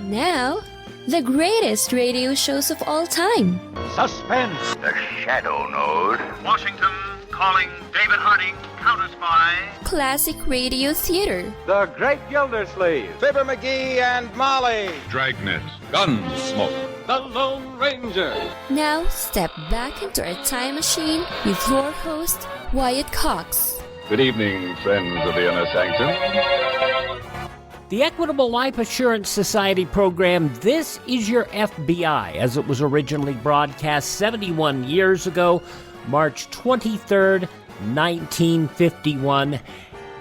Now, the greatest radio shows of all time. Suspense. The Shadow Node. Washington calling David Harding, counter-spy. Classic radio theater. The Great Gildersleeve. Fibber McGee and Molly. Dragnet. Gunsmoke. The Lone Ranger. Now, step back into our time machine with your host, Wyatt Cox. Good evening, friends of the Inner Sanctum. The Equitable Life Assurance Society program, This Is Your FBI, as it was originally broadcast 71 years ago, March 23rd, 1951,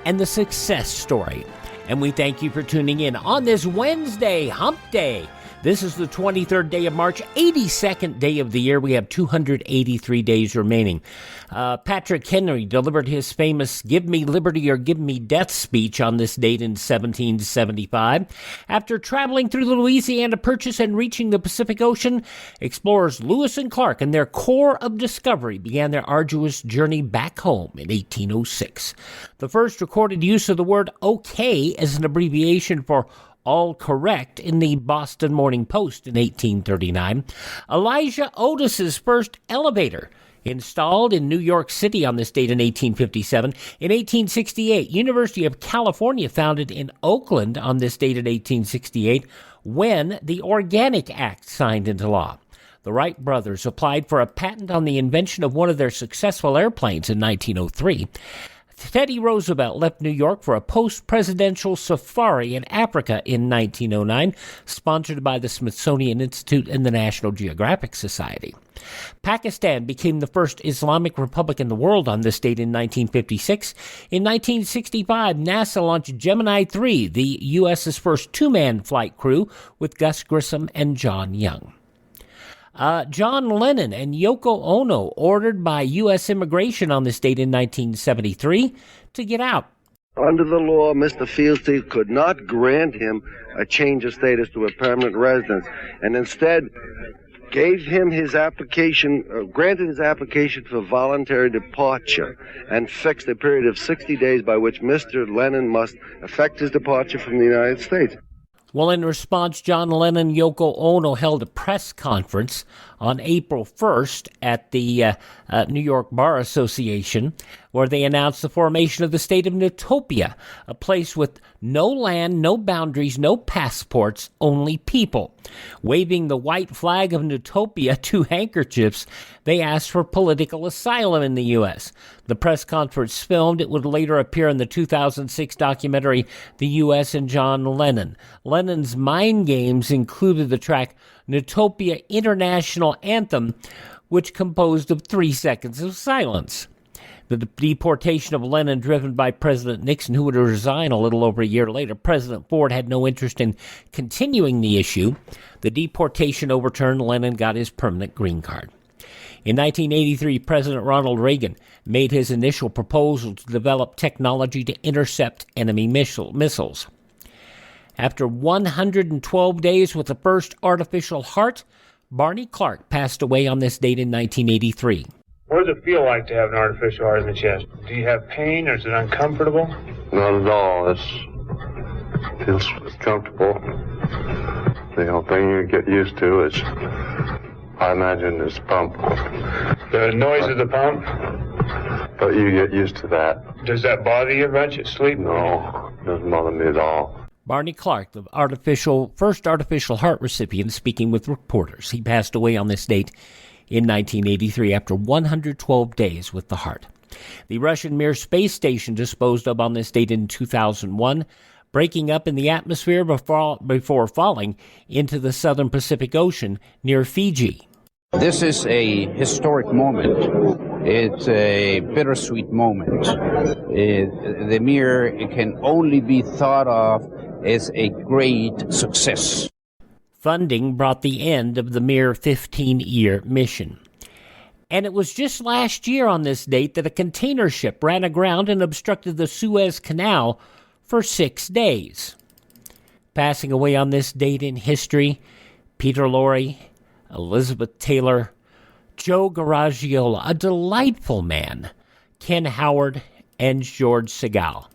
and the success story. And we thank you for tuning in on this Wednesday, Hump Day. This is the 23rd day of March, 82nd day of the year. We have 283 days remaining. Patrick Henry delivered his famous Give Me Liberty or Give Me Death speech on this date in 1775. After traveling through the Louisiana Purchase and reaching the Pacific Ocean, explorers Lewis and Clark and their Corps of Discovery began their arduous journey back home in 1806. The first recorded use of the word okay as an abbreviation for all correct in the Boston Morning Post in 1839. Elijah Otis's first elevator installed in New York City on this date in 1857. In 1868, University of California founded in Oakland on this date in 1868 when the Organic Act signed into law. The Wright brothers applied for a patent on the invention of one of their successful airplanes in 1903. Teddy Roosevelt left New York for a post-presidential safari in Africa in 1909, sponsored by the Smithsonian Institute and the National Geographic Society. Pakistan became the first Islamic republic in the world on this date in 1956. In 1965, NASA launched Gemini 3, the U.S.'s first two-man flight crew, with Gus Grissom and John Young. John Lennon and Yoko Ono ordered by U.S. immigration on this date in 1973 to get out. Under the law, Mr. Fieldstein could not grant him a change of status to a permanent residence, and instead gave him his application, granted his application for voluntary departure, and fixed a period of 60 days by which Mr. Lennon must effect his departure from the United States. Well, in response, John Lennon and Yoko Ono held a press conference on April 1st at the New York Bar Association, where they announced the formation of the state of Newtopia, a place with no land, no boundaries, no passports, only people. Waving the white flag of Newtopia, two handkerchiefs, they asked for political asylum in the U.S. The press conference filmed. It would later appear in the 2006 documentary The U.S. and John Lennon. Lennon's mind games included the track Newtopia International Anthem, which composed of 3 seconds of silence. The deportation of Lennon, driven by President Nixon, who would resign a little over a year later. President Ford had no interest in continuing the issue. The deportation overturned, Lennon got his permanent green card. In 1983, President Ronald Reagan made his initial proposal to develop technology to intercept enemy missiles. After 112 days with the first artificial heart, Barney Clark passed away on this date in 1983. What does it feel like to have an artificial heart in the chest? Do you have pain, or is it uncomfortable? Not at all. It feels comfortable. The only thing you get used to is, I imagine, is pump. The noise of the pump? But you get used to that. Does that bother you much at sleep? No, it doesn't bother me at all. Barney Clark, the first artificial heart recipient, speaking with reporters. He passed away on this date in 1983 after 112 days with the heart. The Russian Mir space station disposed of on this date in 2001, breaking up in the atmosphere before falling into the southern Pacific Ocean near Fiji. This is a historic moment. It's a bittersweet moment. The Mir can only be thought of as a great success. Funding brought the end of the Mir 15-year mission. And it was just last year on this date that a container ship ran aground and obstructed the Suez Canal for 6 days. Passing away on this date in history, Peter Lorre, Elizabeth Taylor, Joe Garagiola, a delightful man, Ken Howard, and George Segal.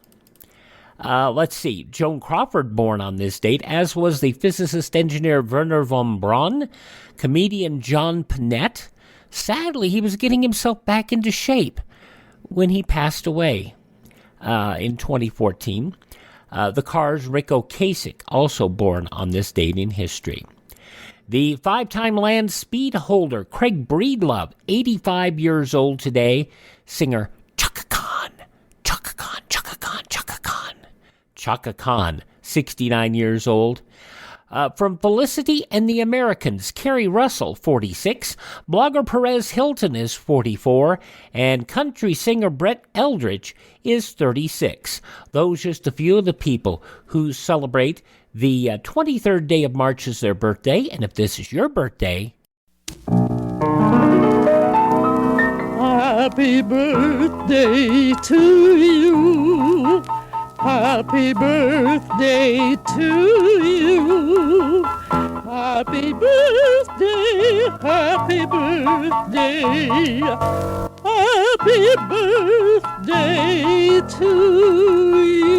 Let's see, Joan Crawford born on this date, as was the physicist engineer Werner von Braun, comedian John Panette. Sadly, he was getting himself back into shape when he passed away in 2014. The Cars' Rick Ocasek, also born on this date in history. The 5-time land speed holder, Craig Breedlove, 85 years old today. Singer Chaka Khan, Chaka Khan, Chaka Khan, Chaka Khan. Chaka Khan, 69 years old. From Felicity and the Americans, Carrie Russell, 46. Blogger Perez Hilton is 44. And country singer Brett Eldridge is 36. Those just a few of the people who celebrate the 23rd day of March as their birthday. And if this is your birthday... Happy birthday to you. Happy birthday to you. Happy birthday, happy birthday. Happy birthday to you.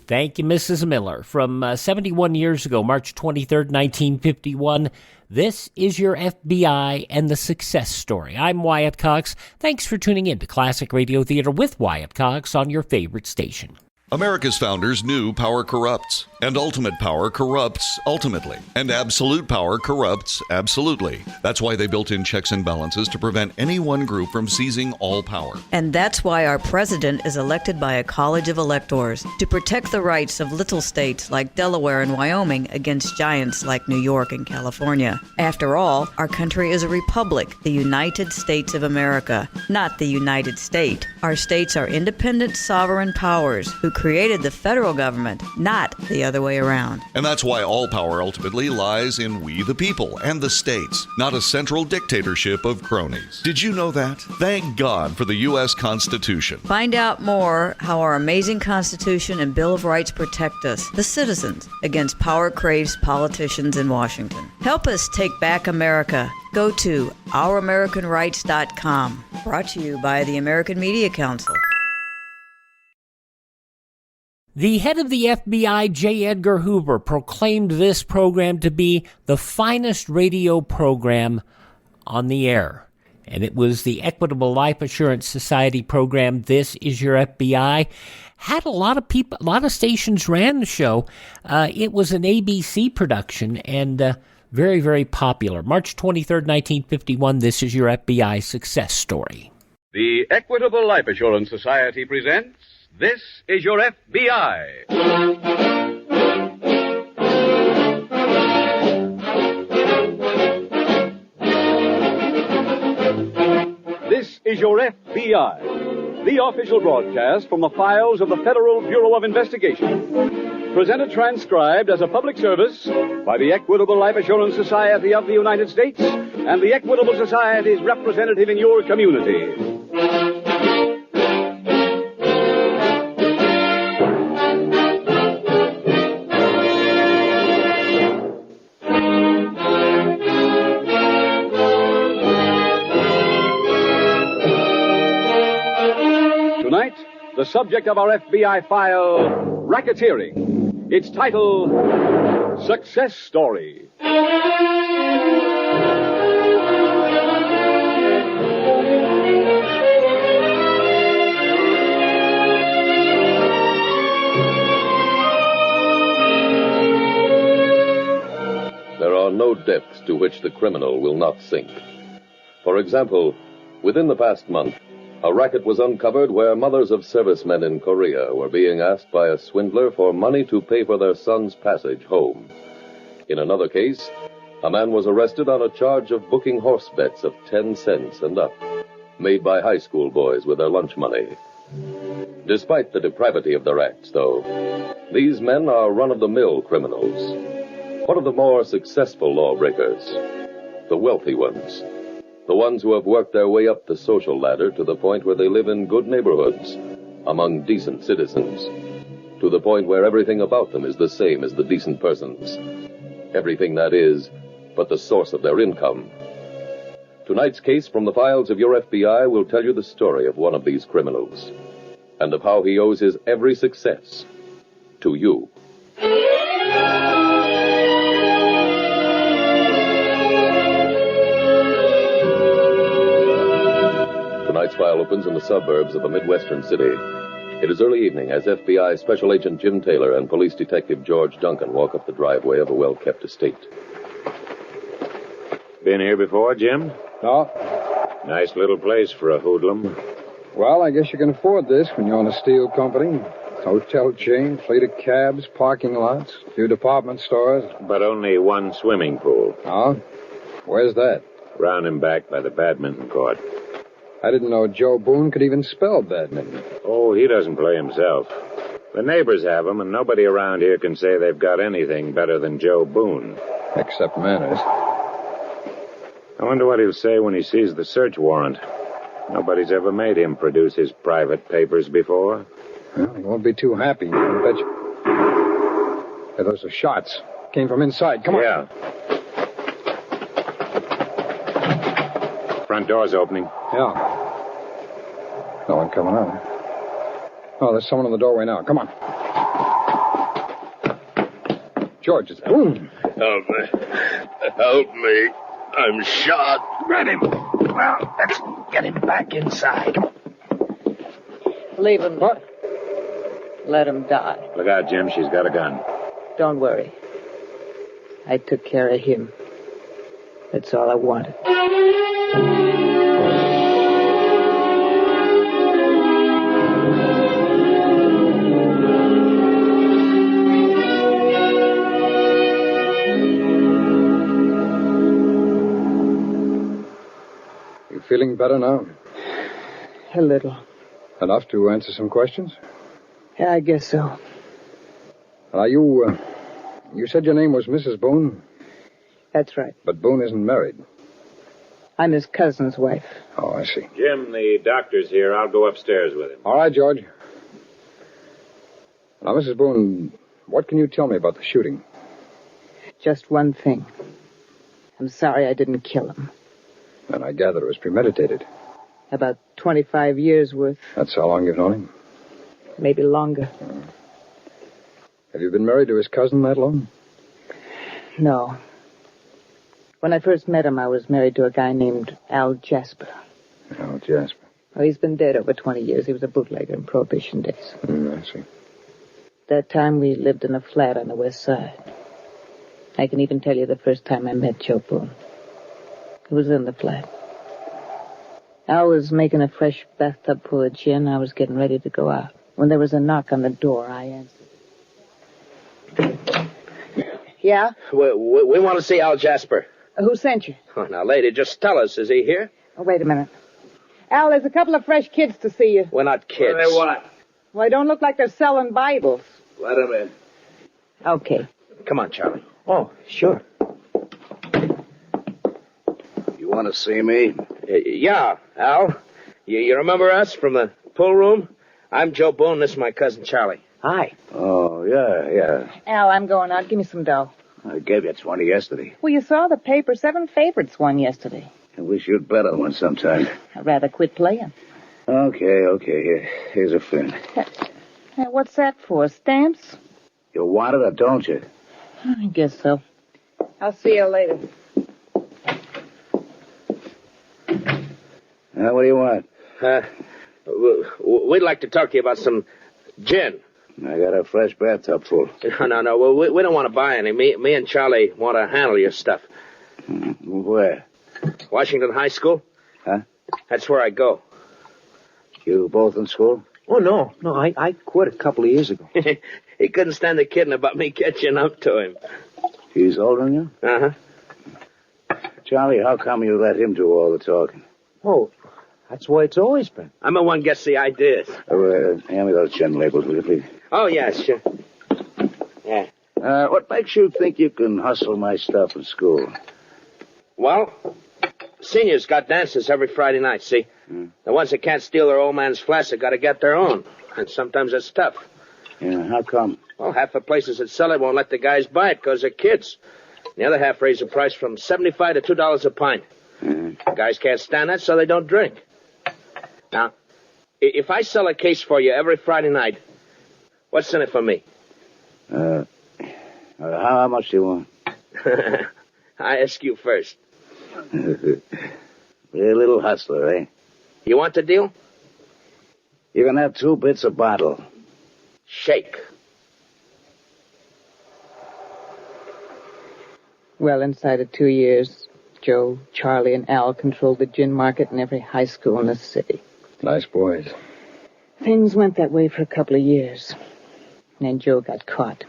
Thank you, Mrs. Miller. From 71 years ago, March 23rd, 1951, this is your FBI and the success story. I'm Wyatt Cox. Thanks for tuning in to Classic Radio Theater with Wyatt Cox on your favorite station. America's founders knew power corrupts, and ultimate power corrupts ultimately, and absolute power corrupts absolutely. That's why they built in checks and balances to prevent any one group from seizing all power. And that's why our president is elected by a college of electors to protect the rights of little states like Delaware and Wyoming against giants like New York and California. After all, our country is a republic, the United States of America, not the United State. Our states are independent sovereign powers who created the federal government, not the other way around. And that's why all power ultimately lies in we the people and the states, not a central dictatorship of cronies. Did you know that? Thank God for the U.S. Constitution. Find out more how our amazing Constitution and Bill of Rights protect us, the citizens, against power-crazed politicians in Washington. Help us take back America. Go to ouramericanrights.com. Brought to you by the American Media Council. The head of the FBI, J. Edgar Hoover, proclaimed this program to be the finest radio program on the air. And it was the Equitable Life Assurance Society program, This Is Your FBI. Had a lot of people, a lot of stations ran the show. It was an ABC production and very, very popular. March 23rd, 1951, This Is Your FBI success story. The Equitable Life Assurance Society presents This Is Your FBI. This is Your FBI, the official broadcast from the files of the Federal Bureau of Investigation. Presented transcribed as a public service by the Equitable Life Assurance Society of the United States and the Equitable Society's representative in your community. Tonight, the subject of our FBI file, racketeering. Its title, Success Story. There are no depths to which the criminal will not sink. For example, within the past month, a racket was uncovered where mothers of servicemen in Korea were being asked by a swindler for money to pay for their son's passage home. In another case, a man was arrested on a charge of booking horse bets of 10 cents and up, made by high school boys with their lunch money. Despite the depravity of their acts, though, these men are run-of-the-mill criminals. What of the more successful lawbreakers? The wealthy ones. The ones who have worked their way up the social ladder to the point where they live in good neighborhoods, among decent citizens, to the point where everything about them is the same as the decent persons. Everything, that is, but the source of their income. Tonight's case from the files of your FBI will tell you the story of one of these criminals and of how he owes his every success to you. Tonight's file opens in the suburbs of a Midwestern city. It is early evening as FBI Special Agent Jim Taylor and Police Detective George Duncan walk up the driveway of a well-kept estate. Been here before, Jim? No. Nice little place for a hoodlum. Well, I guess you can afford this when you own a steel company. Hotel chain, fleet of cabs, parking lots, few department stores. But only one swimming pool. Oh? Where's that? Round and back by the badminton court. I didn't know Joe Boone could even spell badminton. Oh, he doesn't play himself. The neighbors have him, and nobody around here can say they've got anything better than Joe Boone. Except manners. I wonder what he'll say when he sees the search warrant. Nobody's ever made him produce his private papers before. Well, he won't be too happy, I bet you. Hey, those are shots. Came from inside. Come on. Yeah. Front door's opening. Yeah. No one coming out. Oh, there's someone in the doorway now. Come on. George, it's Boone. Help me. Help me. I'm shot. Grab him. Well, let's get him back inside. Come on. Leave him. What? Let him die. Look out, Jim. She's got a gun. Don't worry. I took care of him. That's all I wanted. You feeling better now? A little. Enough to answer some questions? Yeah, I guess so. Now, you said your name was Mrs. Boone? That's right. But Boone isn't married. I'm his cousin's wife. Oh, I see. Jim, the doctor's here. I'll go upstairs with him. All right, George. Now, Mrs. Boone, what can you tell me about the shooting? Just one thing. I'm sorry I didn't kill him. And I gather it was premeditated. About 25 years worth. That's how long you've known him? Maybe longer. Have you been married to his cousin that long? No. When I first met him, I was married to a guy named Al Jasper. Al Jasper. Well, he's been dead over 20 years. He was a bootlegger in Prohibition days. I see. That time we lived in a flat on the west side. I can even tell you the first time I met Joe Boone. It was in the flat. Al was making a fresh bathtub full of gin. I was getting ready to go out. When there was a knock on the door, I answered. Yeah? We want to see Al Jasper. Who sent you? Oh, now, lady, just tell us. Is he here? Oh, wait a minute. Al, there's a couple of fresh kids to see you. We're not kids. What do they want? Well, they don't look like they're selling Bibles. Let them in. Okay. Come on, Charlie. Oh, sure. You want to see me? Yeah, Al. You remember us from the pool room? I'm Joe Boone. This is my cousin Charlie. Hi. Oh, yeah. Al, I'm going out. Give me some dough. I gave you 20 yesterday. Well, you saw the paper. 7 favorites won yesterday. I wish you'd bet on one sometime. I'd rather quit playing. Okay. Here's a fin. Hey, what's that for? Stamps? You want it or don't you? I guess so. I'll see you later. What do you want? We'd like to talk to you about some gin. I got a fresh bathtub full. No. Well, we don't want to buy any. Me and Charlie want to handle your stuff. Where? Washington High School. Huh? That's where I go. You both in school? Oh, no. I quit a couple of years ago. He couldn't stand the kidding about me catching up to him. He's older than you? Uh-huh. Charlie, how come you let him do all the talking? Oh, that's the way it's always been. I'm the one gets the ideas. Hand me those gin labels, will you, please? Oh, yeah, sure. Yeah. What makes you think you can hustle my stuff in school? Well, seniors got dances every Friday night, see? The ones that can't steal their old man's flask have got to get their own. And sometimes it's tough. Yeah, how come? Well, half the places that sell it won't let the guys buy it because they're kids. The other half raise the price from $75 to $2 a pint. Guys can't stand that, so they don't drink. Now, if I sell a case for you every Friday night, what's in it for me? How much do you want? I ask you first. You're a little hustler, eh? You want the deal? You can have 2 bits a bottle. Shake. Well, inside of 2 years, Joe, Charlie, and Al controlled the gin market in every high school in the city. Nice boys. Things went that way for a couple of years. And then Joe got caught.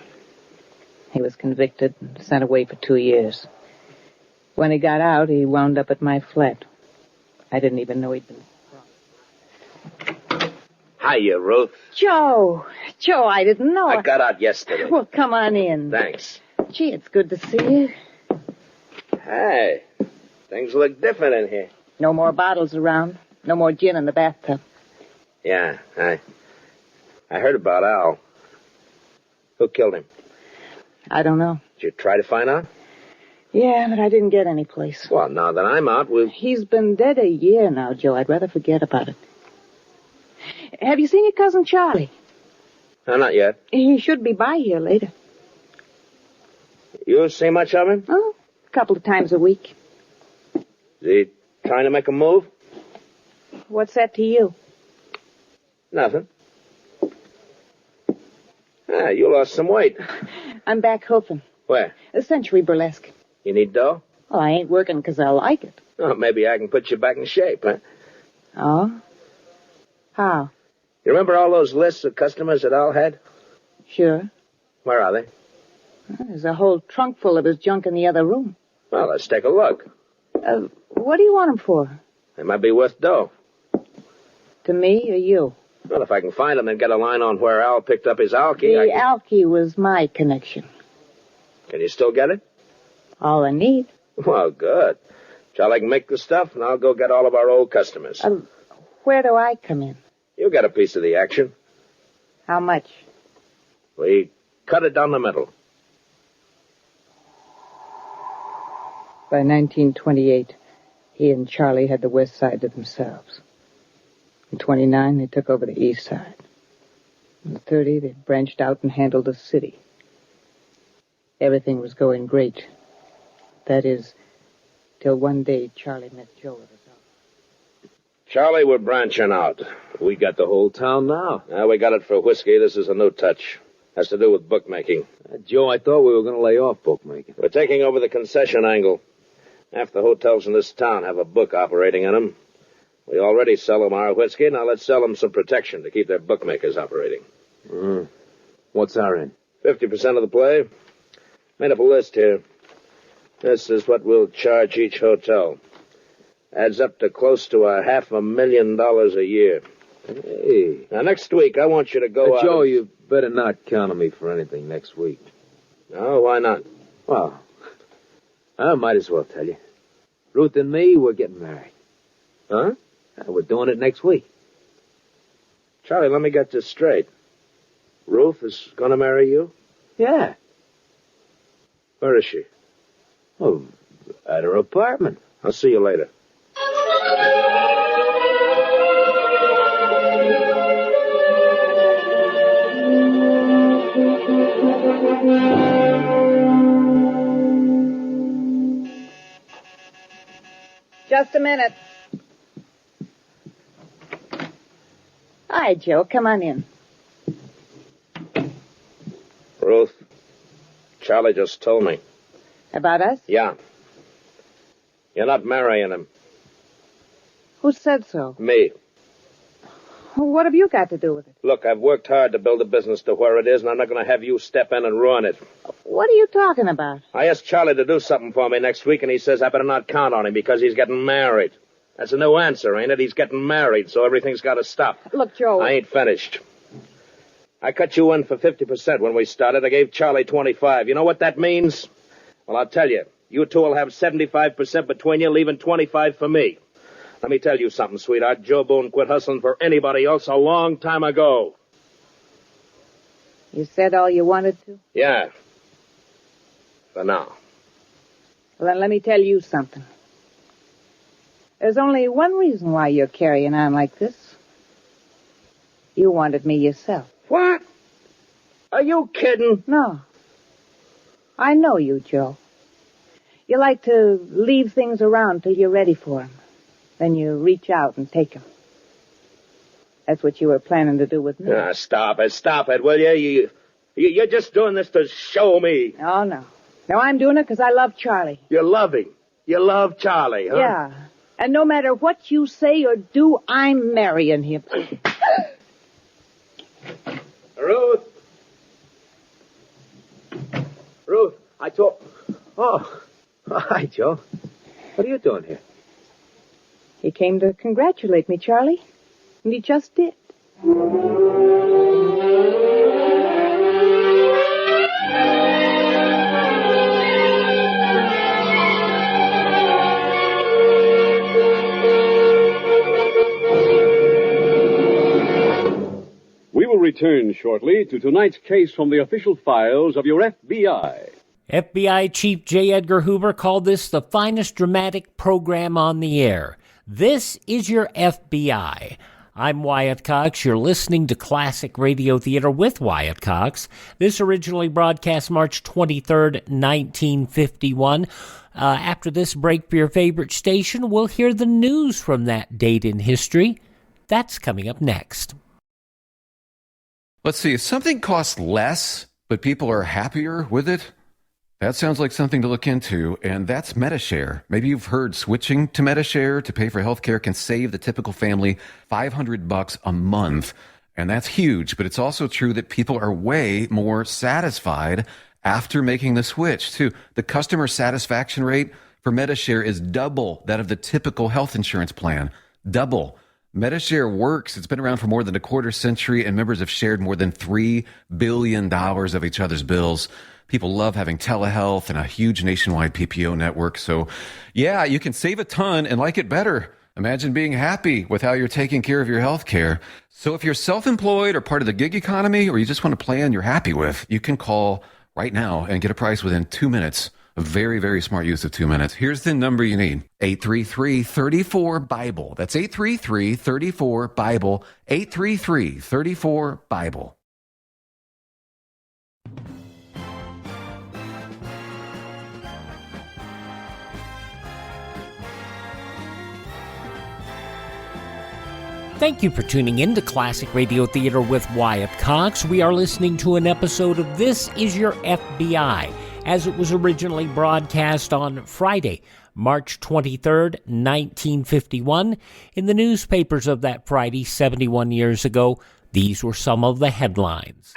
He was convicted and sent away for 2 years. When he got out, he wound up at my flat. I didn't even know he'd been... Hiya, Ruth. Joe, I didn't know. I got out yesterday. Well, come on in. Thanks. Gee, it's good to see you. Hey, things look different in here. No more bottles around. No more gin in the bathtub. Yeah, I heard about Al. Who killed him? I don't know. Did you try to find out? Yeah, but I didn't get any place. Well, now that I'm out, we'll... He's been dead a year now, Joe. I'd rather forget about it. Have you seen your cousin Charlie? No, not yet. He should be by here later. You see much of him? Oh, a couple of times a week. Is he trying to make a move? What's that to you? Nothing. Ah, you lost some weight. I'm back hoofing. Where? A Century Burlesque. You need dough? Well, I ain't working 'cause I like it. Oh, maybe I can put you back in shape, huh? Oh? How? You remember all those lists of customers that Al had? Sure. Where are they? There's a whole trunk full of his junk in the other room. Well, let's take a look. What do you want them for? They might be worth dough. To me or you? Well, if I can find them and get a line on where Al picked up his alky, The alky was my connection. Can you still get it? All I need. Well, good. Charlie can make the stuff, and I'll go get all of our old customers. Where do I come in? You get a piece of the action. How much? We cut it down the middle. By 1928, he and Charlie had the west side to themselves. In 29, they took over the east side. In 30, they branched out and handled the city. Everything was going great. That is, till one day Charlie met Joe at his office. Charlie, we're branching out. We got the whole town now. We got it for whiskey. This is a new touch. Has to do with bookmaking. Joe, I thought we were going to lay off bookmaking. We're taking over the concession angle. Half the hotels in this town have a book operating in them. We already sell them our whiskey. Now let's sell them some protection to keep their bookmakers operating. What's our end? 50% of the play. Made up a list here. This is what we'll charge each hotel. Adds up to close to $500,000 a year. Hey. Now, next week, I want you to go out... Joe, you better not count on me for anything next week. No, why not? Well, I might as well tell you. Ruth and me, we're getting married. Huh? We're doing it next week. Charlie, let me get this straight. Ruth is going to marry you? Yeah. Where is she? Oh, at her apartment. I'll see you later. Just a minute. Hi, Joe. Come on in. Ruth, Charlie just told me. About us? Yeah. You're not marrying him. Who said so? Me. What have you got to do with it? Look, I've worked hard to build the business to where it is, and I'm not going to have you step in and ruin it. What are you talking about? I asked Charlie to do something for me next week, and he says I better not count on him because he's getting married. That's a new answer, ain't it? He's getting married, so everything's got to stop. Look, Joe... I ain't finished. I cut you in for 50% when we started. I gave Charlie 25. You know what that means? Well, I'll tell you. You two will have 75% between you, leaving 25 for me. Let me tell you something, sweetheart. Joe Boone quit hustling for anybody else a long time ago. You said all you wanted to? Yeah. For now. Well, then let me tell you something. There's only one reason why you're carrying on like this. You wanted me yourself. What? Are you kidding? No. I know you, Joe. You like to leave things around till you're ready for them. Then you reach out and take them. That's what you were planning to do with me. Stop it, will you? You're just doing this to show me. Oh, no. No, I'm doing it because I love Charlie. You love him. You love Charlie, huh? Yeah. And no matter what you say or do, I'm marrying him. Ruth, I thought... Oh, hi, Joe. What are you doing here? He came to congratulate me, Charlie. And he just did. We will return shortly to tonight's case from the official files of your FBI. FBI Chief J. Edgar Hoover called this the finest dramatic program on the air. This is your FBI. I'm Wyatt Cox. You're listening to Classic Radio Theater with Wyatt Cox. This originally broadcast March 23rd, 1951. After this break for your favorite station, we'll hear the news from that date in history. That's coming up next. Let's see, if something costs less, but people are happier with it, that sounds like something to look into, and that's MediShare. Maybe you've heard switching to MediShare to pay for healthcare can save the typical family $500 a month, and that's huge, but it's also true that people are way more satisfied after making the switch, too. The customer satisfaction rate for MediShare is double that of the typical health insurance plan. Double. MediShare works. It's been around for more than a quarter century, and members have shared more than $3 billion of each other's bills. People love having telehealth and a huge nationwide PPO network. So, yeah, you can save a ton and like it better. Imagine being happy with how you're taking care of your health care. So if you're self-employed or part of the gig economy, or you just want a plan you're happy with, you can call right now and get a price within 2 minutes. A very, very smart use of 2 minutes. Here's the number you need. 833-34-BIBLE. That's 833-34-BIBLE. 833-34-BIBLE. Thank you for tuning in to Classic Radio Theater with Wyatt Cox. We are listening to an episode of This Is Your FBI, as it was originally broadcast on Friday, March 23rd, 1951. In the newspapers of that Friday, 71 years ago, these were some of the headlines.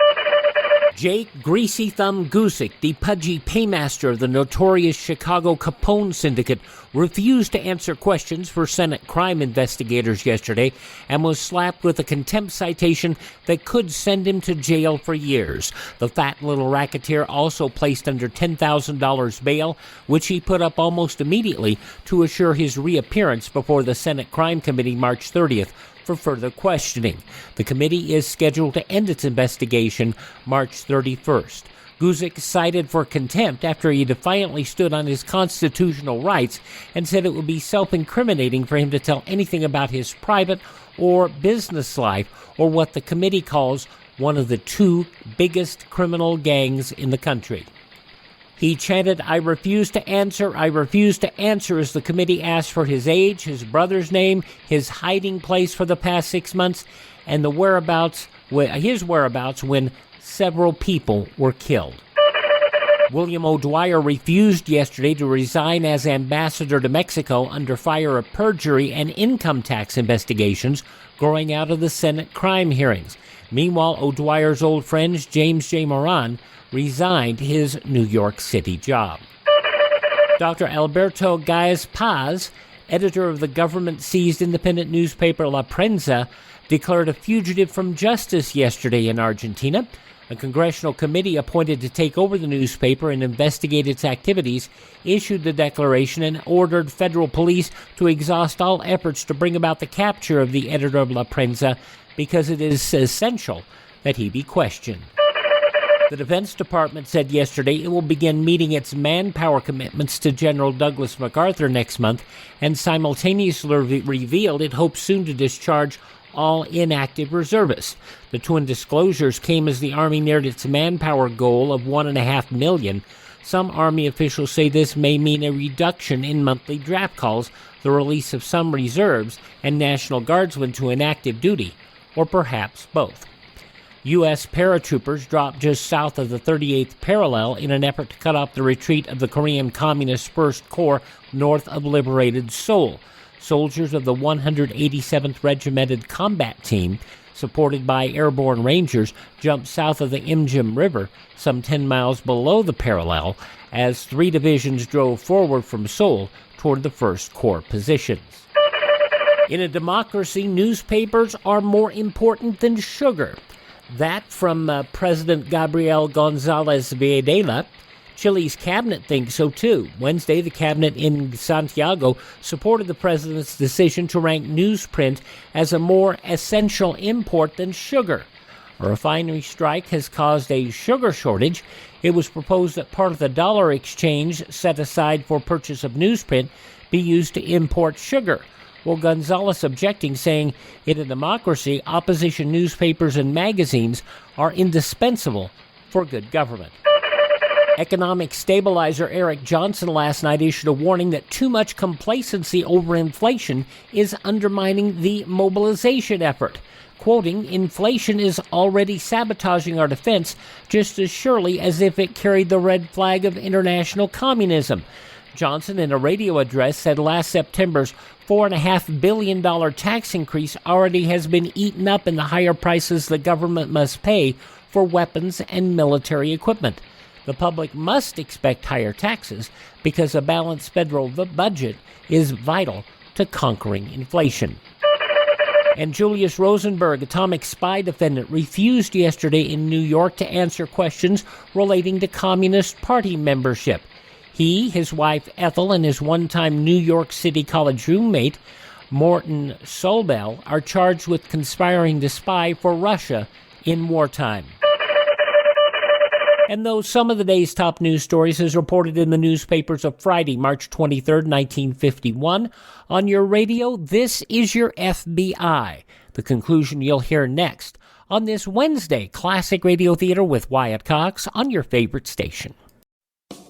Jake Greasy Thumb Gusick, the pudgy paymaster of the notorious Chicago Capone Syndicate, refused to answer questions for Senate crime investigators yesterday and was slapped with a contempt citation that could send him to jail for years. The fat little racketeer also placed under $10,000 bail, which he put up almost immediately to assure his reappearance before the Senate Crime Committee March 30th. For further questioning. The committee is scheduled to end its investigation March 31st. Gusick cited for contempt after he defiantly stood on his constitutional rights and said it would be self-incriminating for him to tell anything about his private or business life or what the committee calls one of the two biggest criminal gangs in the country. He chanted, "I refuse to answer, I refuse to answer," as the committee asked for his age, his brother's name, his hiding place for the past 6 months, and his whereabouts when several people were killed. William O'Dwyer refused yesterday to resign as ambassador to Mexico under fire of perjury and income tax investigations growing out of the Senate crime hearings. Meanwhile, O'Dwyer's old friend, James J. Moran, resigned his New York City job. Dr. Alberto Gaius Paz, editor of the government-seized independent newspaper La Prensa, declared a fugitive from justice yesterday in Argentina. A congressional committee appointed to take over the newspaper and investigate its activities issued the declaration and ordered federal police to exhaust all efforts to bring about the capture of the editor of La Prensa because it is essential that he be questioned. The Defense Department said yesterday it will begin meeting its manpower commitments to General Douglas MacArthur next month and simultaneously revealed it hopes soon to discharge all inactive reservists. The twin disclosures came as the Army neared its manpower goal of 1.5 million. Some Army officials say this may mean a reduction in monthly draft calls, the release of some reserves, and National Guardsmen to inactive duty, or perhaps both. U.S. paratroopers dropped just south of the 38th parallel in an effort to cut off the retreat of the Korean Communist First Corps north of liberated Seoul. Soldiers of the 187th Regimented Combat Team, supported by airborne rangers, jumped south of the Imjim River, some 10 miles below the parallel, as 3 divisions drove forward from Seoul toward the First Corps positions. In a democracy, newspapers are more important than sugar. That from President Gabriel Gonzalez Videla. Chile's cabinet thinks so, too. Wednesday, the cabinet in Santiago supported the president's decision to rank newsprint as a more essential import than sugar. A refinery strike has caused a sugar shortage. It was proposed that part of the dollar exchange set aside for purchase of newsprint be used to import sugar. Well, Gonzalez objecting, saying, in a democracy, opposition newspapers and magazines are indispensable for good government. Economic stabilizer Eric Johnson last night issued a warning that too much complacency over inflation is undermining the mobilization effort. Quoting, inflation is already sabotaging our defense just as surely as if it carried the red flag of international communism. Johnson, in a radio address, said last September's $4.5 billion tax increase already has been eaten up in the higher prices the government must pay for weapons and military equipment. The public must expect higher taxes because a balanced federal budget is vital to conquering inflation. And Julius Rosenberg, atomic spy defendant, refused yesterday in New York to answer questions relating to Communist Party membership. He, his wife Ethel, and his one-time New York City college roommate, Morton Solbel, are charged with conspiring to spy for Russia in wartime. And though some of the day's top news stories is reported in the newspapers of Friday, March 23rd, 1951, on your radio, this is your FBI. The conclusion you'll hear next on this Wednesday Classic Radio Theater with Wyatt Cox on your favorite station.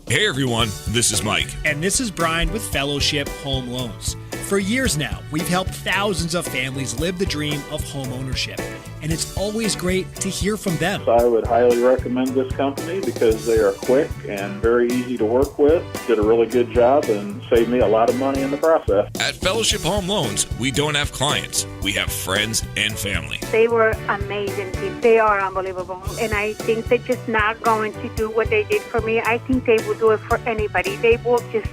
Hey everyone, this is Mike. And this is Brian with Fellowship Home Loans. For years now, we've helped thousands of families live the dream of home ownership. And it's always great to hear from them. I would highly recommend this company because they are quick and very easy to work with. Did a really good job and saved me a lot of money in the process. At Fellowship Home Loans, we don't have clients. We have friends and family. They were amazing people. They are unbelievable. And I think they're just not going to do what they did for me. I think they will do it for anybody. They will just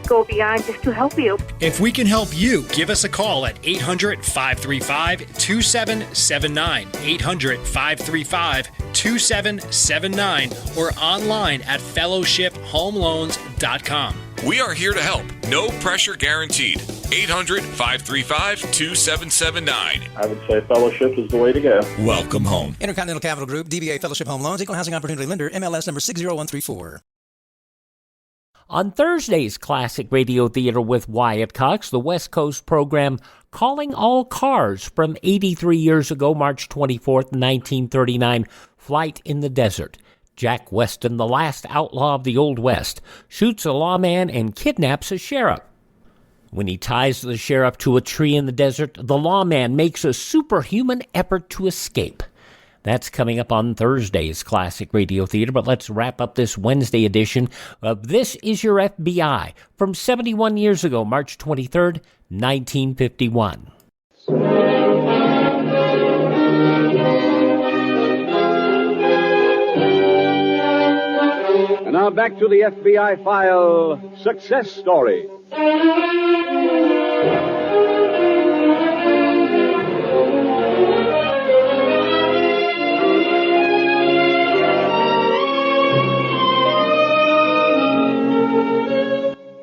go beyond just to help you. If we can help you, give us a call at 800-535-2779. 800-535-2779 or online at fellowshiphomeloans.com. We are here to help. No pressure guaranteed. 800-535-2779. I would say Fellowship is the way to go. Welcome home. Intercontinental Capital Group, DBA Fellowship Home Loans, Equal Housing Opportunity Lender, MLS number 60134. On Thursday's Classic Radio Theater with Wyatt Cox, the West Coast program Calling All Cars from 83 years ago, March 24th, 1939, Flight in the Desert. Jack Weston, the last outlaw of the Old West, shoots a lawman and kidnaps a sheriff. When he ties the sheriff to a tree in the desert, the lawman makes a superhuman effort to escape. That's coming up on Thursday's Classic Radio Theater, but let's wrap up this Wednesday edition of This Is Your FBI from 71 years ago, March 23rd, 1951. And now back to the FBI file, Success Story.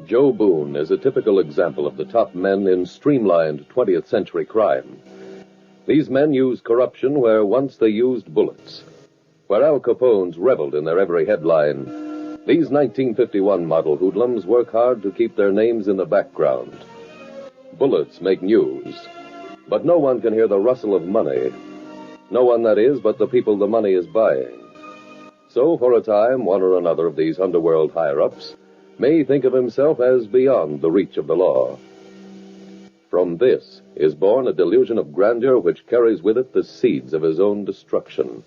Joe Boone is a typical example of the top men in streamlined 20th century crime. These men use corruption where once they used bullets. Where Al Capones reveled in their every headline, these 1951 model hoodlums work hard to keep their names in the background. Bullets make news, but no one can hear the rustle of money. No one, that is, but the people the money is buying. So, for a time, one or another of these underworld higher-ups may think of himself as beyond the reach of the law. From this is born a delusion of grandeur which carries with it the seeds of his own destruction.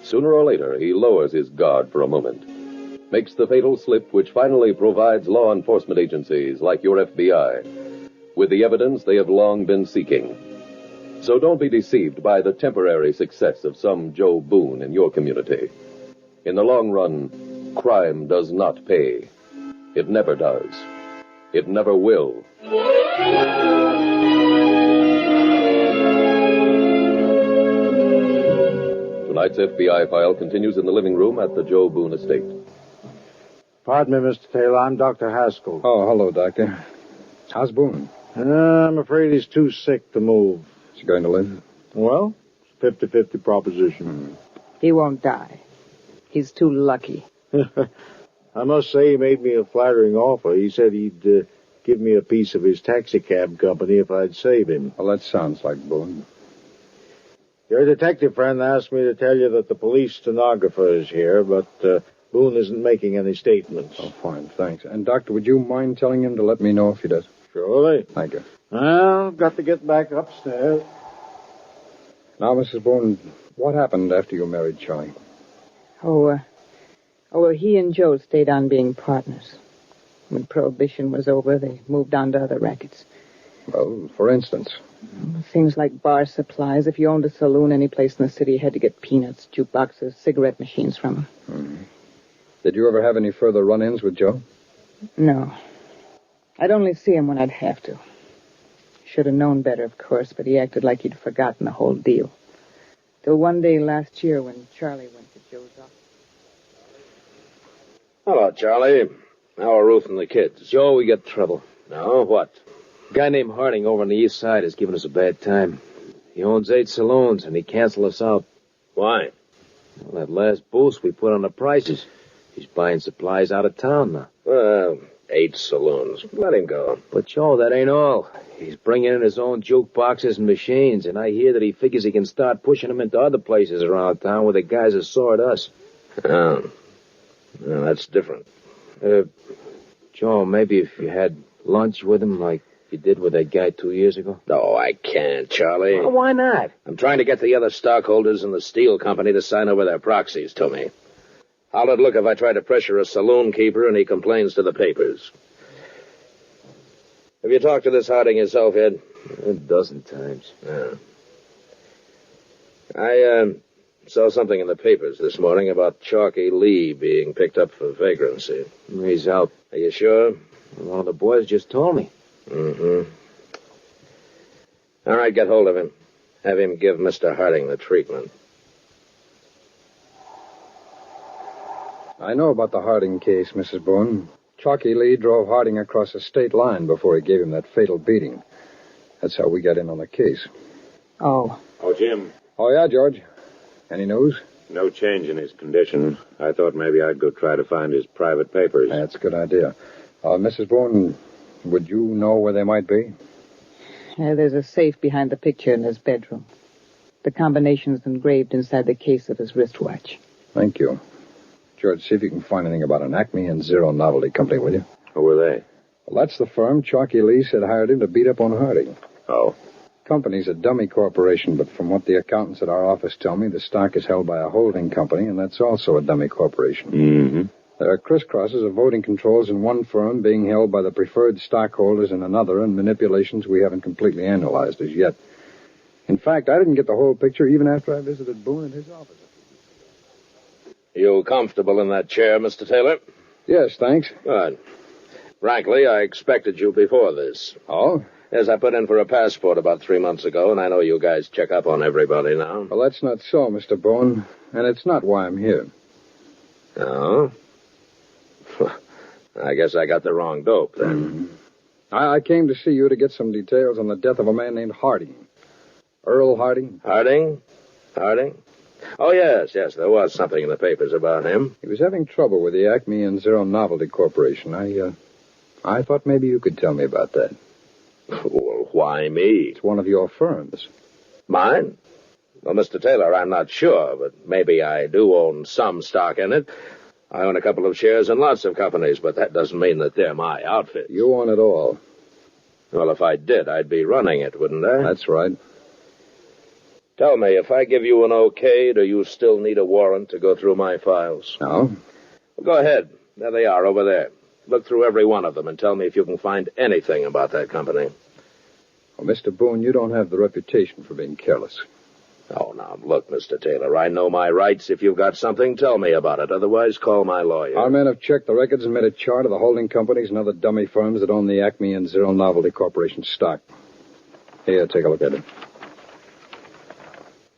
Sooner or later, he lowers his guard for a moment, makes the fatal slip which finally provides law enforcement agencies like your FBI with the evidence they have long been seeking. So don't be deceived by the temporary success of some Joe Boone in your community. In the long run, crime does not pay. It never does. It never will. Tonight's FBI file continues in the living room at the Joe Boone estate. Pardon me, Mr. Taylor. I'm Dr. Haskell. Oh, hello, Doctor. How's Boone? I'm afraid he's too sick to move. Is he going to live? Well, it's a 50-50 proposition. He won't die. He's too lucky. I must say he made me a flattering offer. He said he'd give me a piece of his taxicab company if I'd save him. Well, that sounds like Boone. Your detective friend asked me to tell you that the police stenographer is here, but Boone isn't making any statements. Oh, fine, thanks. And, Doctor, would you mind telling him to let me know if he does? Surely. Thank you. Well, got to get back upstairs. Now, Mrs. Boone, what happened after you married Charlie? Well, he and Joe stayed on being partners. When Prohibition was over, they moved on to other rackets. Well, for instance? Things like bar supplies. If you owned a saloon any place in the city, you had to get peanuts, jukeboxes, cigarette machines from them. Mm-hmm. Did you ever have any further run-ins with Joe? No. I'd only see him when I'd have to. Should have known better, of course, but he acted like he'd forgotten the whole deal. Till one day last year when Charlie went to Joe's office. Hello, Charlie. How are Ruth and the kids? Joe, we got trouble. No, what? A guy named Harding over on the east side has given us a bad time. He owns 8 saloons, and he canceled us out. Why? Well, that last boost we put on the prices. He's buying supplies out of town now. Well, 8 saloons. Let him go. But, Joe, that ain't all. He's bringing in his own jukeboxes and machines, and I hear that he figures he can start pushing them into other places around town where the guys are sore at us. Oh. Well, that's different. Joe, maybe if you had lunch with him like you did with that guy 2 years ago? No, I can't, Charlie. Well, why not? I'm trying to get the other stockholders in the steel company to sign over their proxies to me. How'd it look if I try to pressure a saloon keeper and he complains to the papers? Have you talked to this Harding yourself, Ed? A dozen times. Yeah. I saw something in the papers this morning about Chalky Lee being picked up for vagrancy. He's out. Are you sure? One of the boys just told me. Mm-hmm. All right, get hold of him. Have him give Mr. Harding the treatment. I know about the Harding case, Mrs. Boone. Chalky Lee drove Harding across the state line before he gave him that fatal beating. That's how we got in on the case. Oh. Oh, Jim. Oh, yeah, George. Any news? No change in his condition. I thought maybe I'd go try to find his private papers. That's a good idea. Mrs. Boone, would you know where they might be? There's a safe behind the picture in his bedroom. The combination's engraved inside the case of his wristwatch. Thank you. George, see if you can find anything about an Acme and Zero Novelty Company, will you? Who were they? Well, that's the firm Chalky Lee said hired him to beat up on Harding. Oh. Company's a dummy corporation, but from what the accountants at our office tell me, the stock is held by a holding company, and that's also a dummy corporation. Mm-hmm. There are crisscrosses of voting controls in one firm being held by the preferred stockholders in another, and manipulations we haven't completely analyzed as yet. In fact, I didn't get the whole picture even after I visited Boone at his office. You comfortable in that chair, Mr. Taylor? Yes, thanks. Good. Frankly, I expected you before this. Oh? Yes, I put in for a passport about 3 months ago, and I know you guys check up on everybody now. Well, that's not so, Mr. Boone, and it's not why I'm here. Oh? I guess I got the wrong dope, then. Mm-hmm. I came to see you to get some details on the death of a man named Harding. Earl Harding? Harding? Harding? Oh, yes, there was something in the papers about him. He was having trouble with the Acme and Zero Novelty Corporation. I thought maybe you could tell me about that. Well, why me? It's one of your firms. Mine? Well, Mr. Taylor, I'm not sure, but maybe I do own some stock in it. I own a couple of shares in lots of companies, but that doesn't mean that they're my outfit. You own it all. Well, if I did, I'd be running it, wouldn't I? That's right. Tell me, if I give you an okay, do you still need a warrant to go through my files? No. Well, go ahead. There they are, over there. Look through every one of them and tell me if you can find anything about that company. Well, Mr. Boone, you don't have the reputation for being careless. Oh, now, look, Mr. Taylor, I know my rights. If you've got something, tell me about it. Otherwise, call my lawyer. Our men have checked the records and made a chart of the holding companies and other dummy firms that own the Acme and Zero Novelty Corporation stock. Here, take a look at it.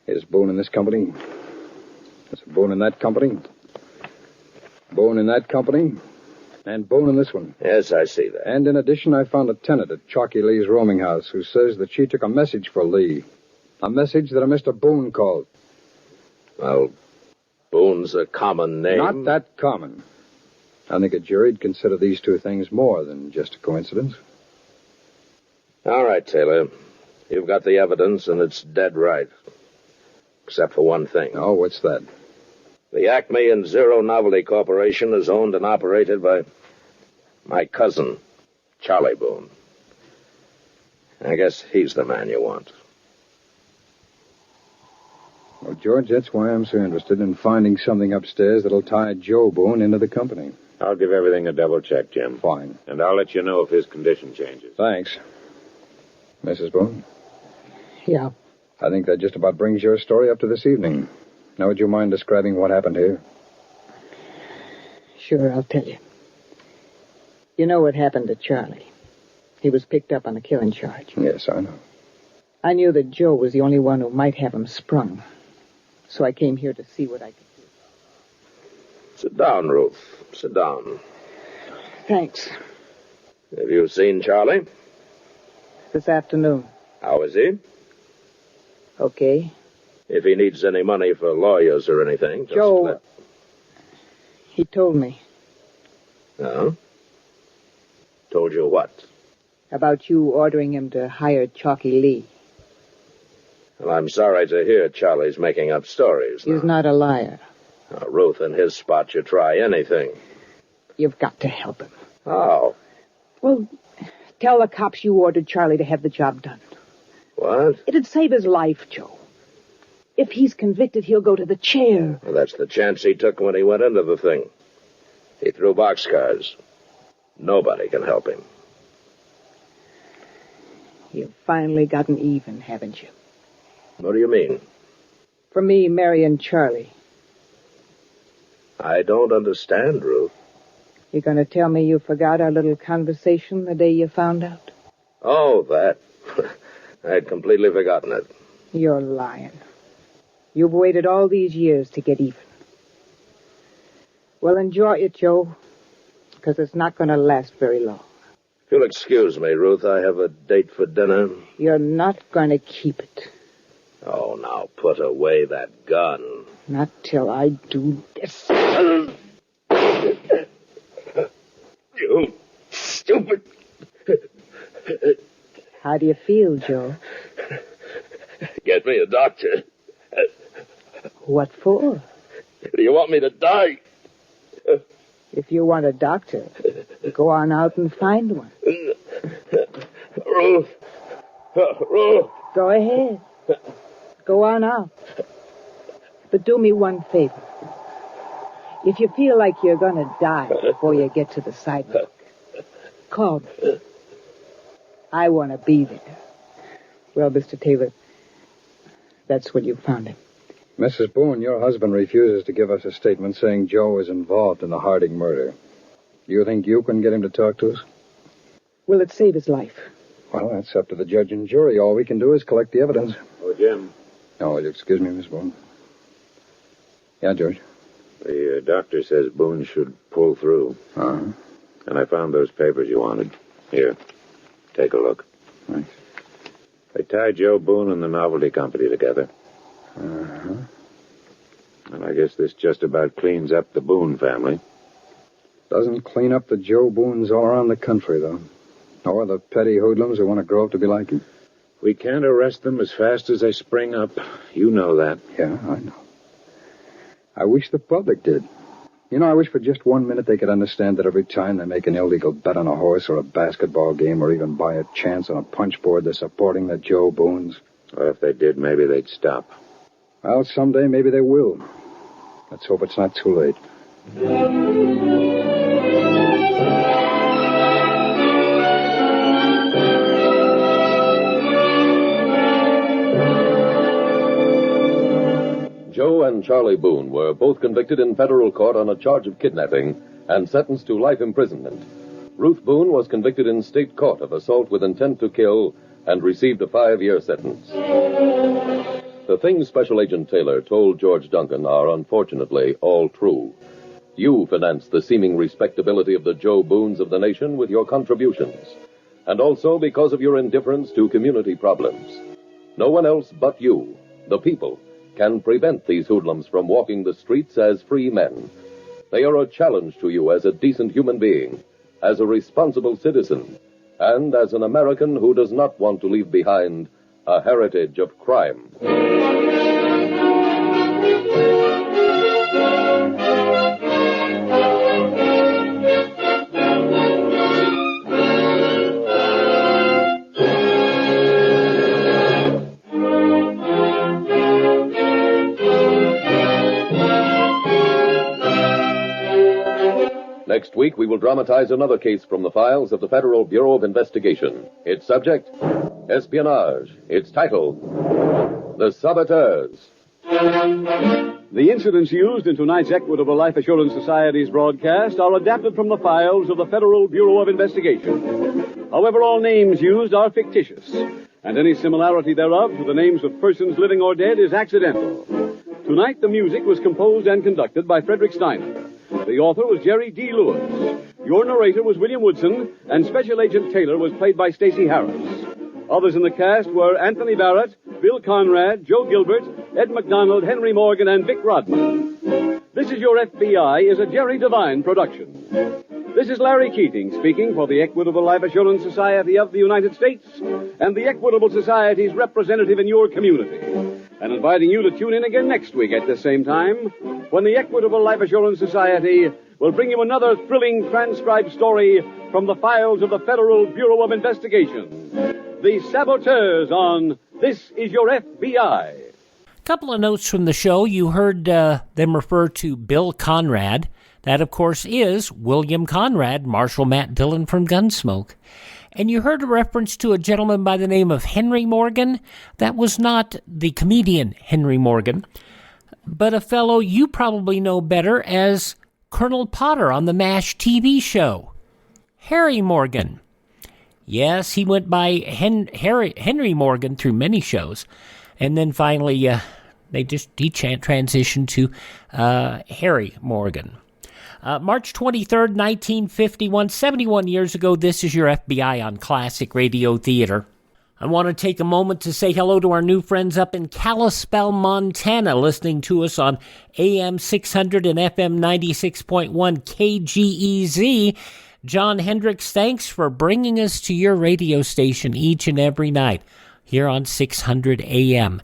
Here's Boone in this company. There's a Boone in that company. Boone in that company. And Boone in this one. Yes, I see that. And in addition, I found a tenant at Chalky Lee's rooming house who says that she took a message for Lee. A message that a Mr. Boone called. Well, Boone's a common name. Not that common. I think a jury'd consider these two things more than just a coincidence. All right, Taylor. You've got the evidence, and it's dead right. Except for one thing. Oh, what's that? The Acme and Zero Novelty Corporation is owned and operated by my cousin, Charlie Boone. I guess he's the man you want. Well, George, that's why I'm so interested in finding something upstairs that'll tie Joe Boone into the company. I'll give everything a double check, Jim. Fine. And I'll let you know if his condition changes. Thanks. Mrs. Boone? Yeah. I think that just about brings your story up to this evening. Now, would you mind describing what happened here? Sure, I'll tell you. You know what happened to Charlie. He was picked up on a killing charge. Yes, I know. I knew that Joe was the only one who might have him sprung. So I came here to see what I could do. Sit down, Ruth. Sit down. Thanks. Have you seen Charlie? This afternoon. How is he? Okay. If he needs any money for lawyers or anything, just Joe, he told me. Oh? Told you what? About you ordering him to hire Chalky Lee. Well, I'm sorry to hear Charlie's making up stories. He's not a liar. Now, Ruth, in his spot, you try anything. You've got to help him. How? Well, tell the cops you ordered Charlie to have the job done. What? It'd save his life, Joe. If he's convicted, he'll go to the chair. Well, that's the chance he took when he went into the thing. He threw boxcars. Nobody can help him. You've finally gotten even, haven't you? What do you mean? For me, marrying Charlie. I don't understand, Ruth. You going to tell me you forgot our little conversation the day you found out? Oh, that. I'd completely forgotten it. You're lying. You've waited all these years to get even. Well, enjoy it, Joe, because it's not going to last very long. If you'll excuse me, Ruth, I have a date for dinner. You're not going to keep it. Oh, now put away that gun. Not till I do this. You stupid. How do you feel, Joe? Get me a doctor. What for? Do you want me to die? If you want a doctor, go on out and find one. Ruth. Ruth. Go ahead. Go on out. But do me one favor. If you feel like you're going to die before you get to the sidewalk, call me. I want to be there. Well, Mr. Taylor, that's when you found him. Mrs. Boone, your husband refuses to give us a statement saying Joe is involved in the Harding murder. Do you think you can get him to talk to us? Will it save his life? Well, that's up to the judge and jury. All we can do is collect the evidence. Oh, Jim. Oh, excuse me, Miss Boone. Yeah, George? The doctor says Boone should pull through. Uh-huh. And I found those papers you wanted. Here, take a look. Thanks. They tied Joe Boone and the novelty company together. Uh-huh. And I guess this just about cleans up the Boone family. Doesn't clean up the Joe Boones all around the country, though. Or the petty hoodlums who want to grow up to be like him. We can't arrest them as fast as they spring up. You know that. Yeah, I know. I wish the public did. You know, I wish for just 1 minute they could understand that every time they make an illegal bet on a horse or a basketball game or even buy a chance on a punch board, they're supporting the Joe Boones. Well, if they did, maybe they'd stop. Well, someday maybe they will. Let's hope it's not too late. Joe and Charlie Boone were both convicted in federal court on a charge of kidnapping and sentenced to life imprisonment. Ruth Boone was convicted in state court of assault with intent to kill and received a 5-year sentence. The things Special Agent Taylor told George Duncan are unfortunately all true. You finance the seeming respectability of the Joe Boones of the nation with your contributions, and also because of your indifference to community problems. No one else but you, the people, can prevent these hoodlums from walking the streets as free men. They are a challenge to you as a decent human being, as a responsible citizen, and as an American who does not want to leave behind a heritage of crime. Next week, we will dramatize another case from the files of the Federal Bureau of Investigation. Its subject, espionage. Its title, The Saboteurs. The incidents used in tonight's Equitable Life Assurance Society's broadcast are adapted from the files of the Federal Bureau of Investigation. However, all names used are fictitious, and any similarity thereof to the names of persons living or dead is accidental. Tonight, the music was composed and conducted by Frederick Steiner. The author was Jerry D. Lewis. Your narrator was William Woodson, and Special Agent Taylor was played by Stacey Harris. Others in the cast were Anthony Barrett, Bill Conrad, Joe Gilbert, Ed McDonald, Henry Morgan, and Vic Rodman. This Is Your FBI is a Jerry Devine production. This is Larry Keating speaking for the Equitable Life Assurance Society of the United States and the Equitable Society's representative in your community, and inviting you to tune in again next week at the same time when the Equitable Life Assurance Society will bring you another thrilling transcribed story from the files of the Federal Bureau of Investigation. The Saboteurs on This Is Your FBI. Couple of notes from the show. You heard them refer to Bill Conrad. That, of course, is William Conrad, Marshal Matt Dillon from Gunsmoke. And you heard a reference to a gentleman by the name of Henry Morgan. That was not the comedian Henry Morgan, but a fellow you probably know better as Colonel Potter on the MASH TV show, Harry Morgan. Yes, he went by Henry Morgan through many shows, and then finally he transitioned to Harry Morgan. March 23rd, 1951, 71 years ago, This Is Your FBI on Classic Radio Theater. I want to take a moment to say hello to our new friends up in Kalispell, Montana, listening to us on AM 600 and FM 96.1 KGEZ. John Hendricks, thanks for bringing us to your radio station each and every night here on 600 AM.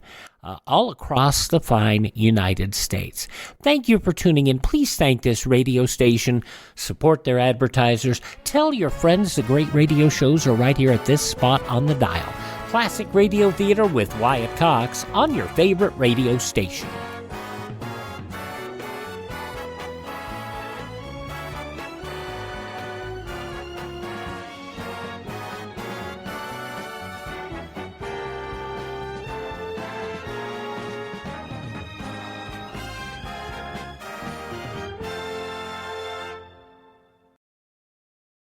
All across the fine United States. Thank you for tuning in. Please thank this radio station. Support their advertisers. Tell your friends the great radio shows are right here at this spot on the dial. Classic Radio Theater with Wyatt Cox on your favorite radio station.